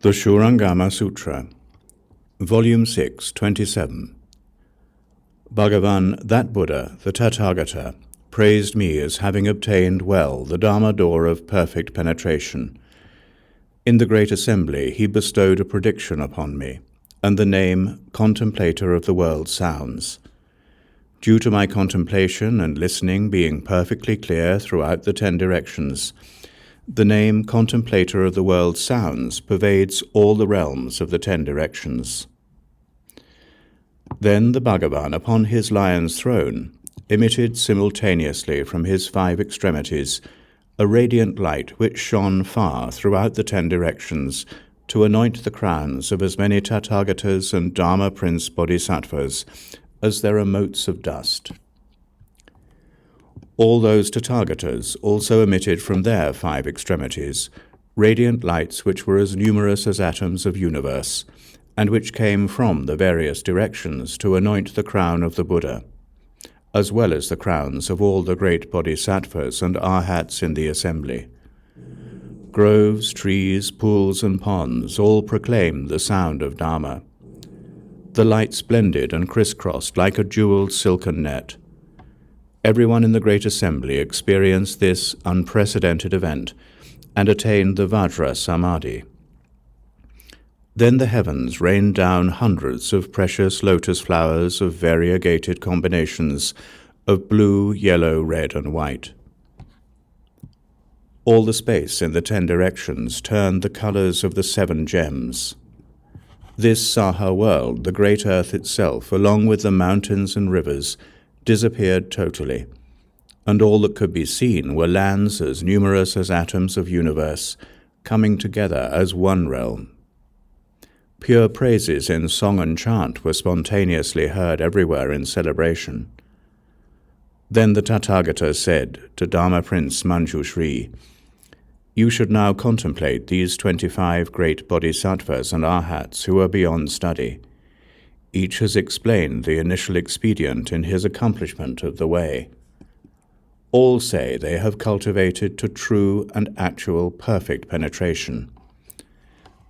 The Śūraṅgama Sutra, Volume 6, 27. Bhagavan, that Buddha, the Tathagata, praised me as having obtained well the Dharma door of perfect penetration. In the great assembly he bestowed a prediction upon me, and the name Contemplator of the World Sounds. Due to my contemplation and listening being perfectly clear throughout the 10 directions, the name Contemplator of the World Sounds pervades all the realms of the 10 directions. Then the Bhagavan, upon his lion's throne, emitted simultaneously from his 5 extremities a radiant light which shone far throughout the 10 directions to anoint the crowns of as many Tathagatas and Dharma Prince Bodhisattvas as there are motes of dust. All those Tathagatas also emitted from their 5 extremities radiant lights which were as numerous as atoms of universe, and which came from the various directions to anoint the crown of the Buddha, as well as the crowns of all the great Bodhisattvas and Arhats in the assembly. Groves, trees, pools, and ponds all proclaimed the sound of Dharma. The lights blended and crisscrossed like a jeweled silken net. Everyone in the great assembly experienced this unprecedented event and attained the Vajra Samadhi. Then the heavens rained down hundreds of precious lotus flowers of variegated combinations of blue, yellow, red, and white. All the space in the 10 directions turned the colors of the 7 gems. This Saha world, the great earth itself, along with the mountains and rivers, disappeared totally, and all that could be seen were lands as numerous as atoms of universe, coming together as one realm. Pure praises in song and chant were spontaneously heard everywhere in celebration. Then the Tathagata said to Dharma Prince Manjushri, "You should now contemplate these 25 great bodhisattvas and arhats who are beyond study. Each has explained the initial expedient in his accomplishment of the way. All say they have cultivated to true and actual perfect penetration.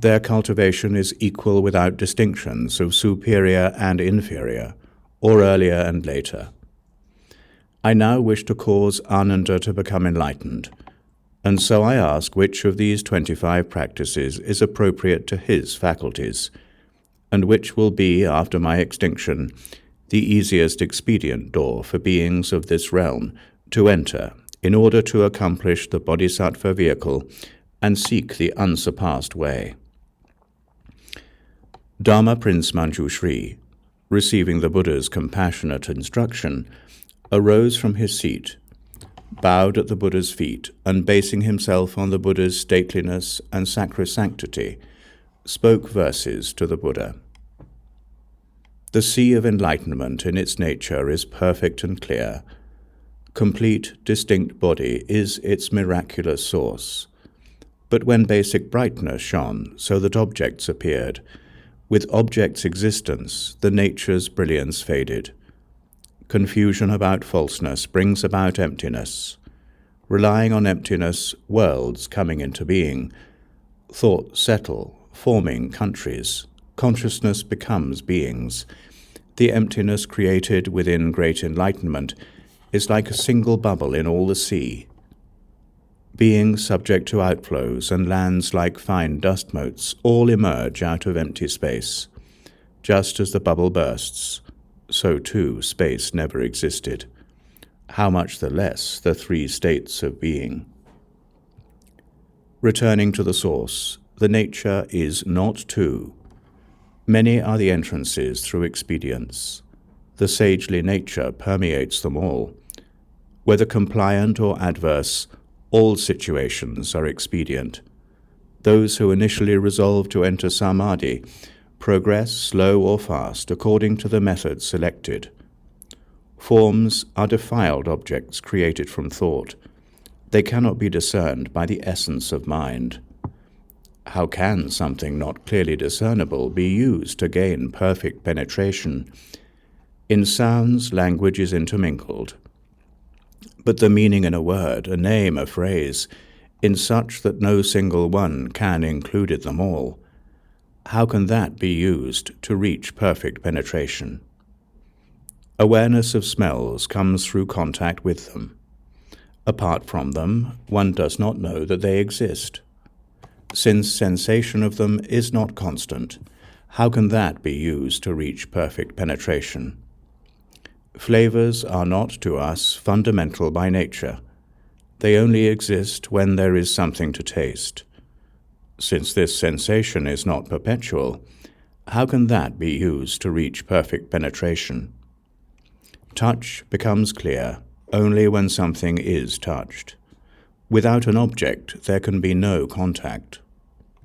Their cultivation is equal without distinctions of superior and inferior, or earlier and later. I now wish to cause Ananda to become enlightened, and so I ask which of these 25 practices is appropriate to his faculties, and which will be, after my extinction, the easiest expedient door for beings of this realm to enter in order to accomplish the bodhisattva vehicle and seek the unsurpassed way." Dharma Prince Manjushri, receiving the Buddha's compassionate instruction, arose from his seat, bowed at the Buddha's feet, and basing himself on the Buddha's stateliness and sacrosanctity, spoke verses to the Buddha. The sea of enlightenment in its nature is perfect and clear. Complete, distinct body is its miraculous source. But when basic brightness shone so that objects appeared, with objects' existence the nature's brilliance faded. Confusion about falseness brings about emptiness. Relying on emptiness, worlds coming into being. Thoughts settle, forming countries. Consciousness becomes beings. The emptiness created within great enlightenment is like a single bubble in all the sea. Beings subject to outflows and lands like fine dust motes all emerge out of empty space. Just as the bubble bursts, so too space never existed. How much the less the 3 states of being. Returning to the source, the nature is not 2. Many are the entrances through expedience. The sagely nature permeates them all. Whether compliant or adverse, all situations are expedient. Those who initially resolve to enter samadhi progress slow or fast according to the method selected. Forms are defiled objects created from thought. They cannot be discerned by the essence of mind. How can something not clearly discernible be used to gain perfect penetration? In sounds, language is intermingled. But the meaning in a word, a name, a phrase, in such that no single one can include them all, How can that be used to reach perfect penetration? Awareness of smells comes through contact with them. Apart from them, one does not know that they exist. Since sensation of them is not constant, how can that be used to reach perfect penetration? Flavors are not to us fundamental by nature. They only exist when there is something to taste. Since this sensation is not perpetual, how can that be used to reach perfect penetration? Touch becomes clear only when something is touched. Without an object, there can be no contact.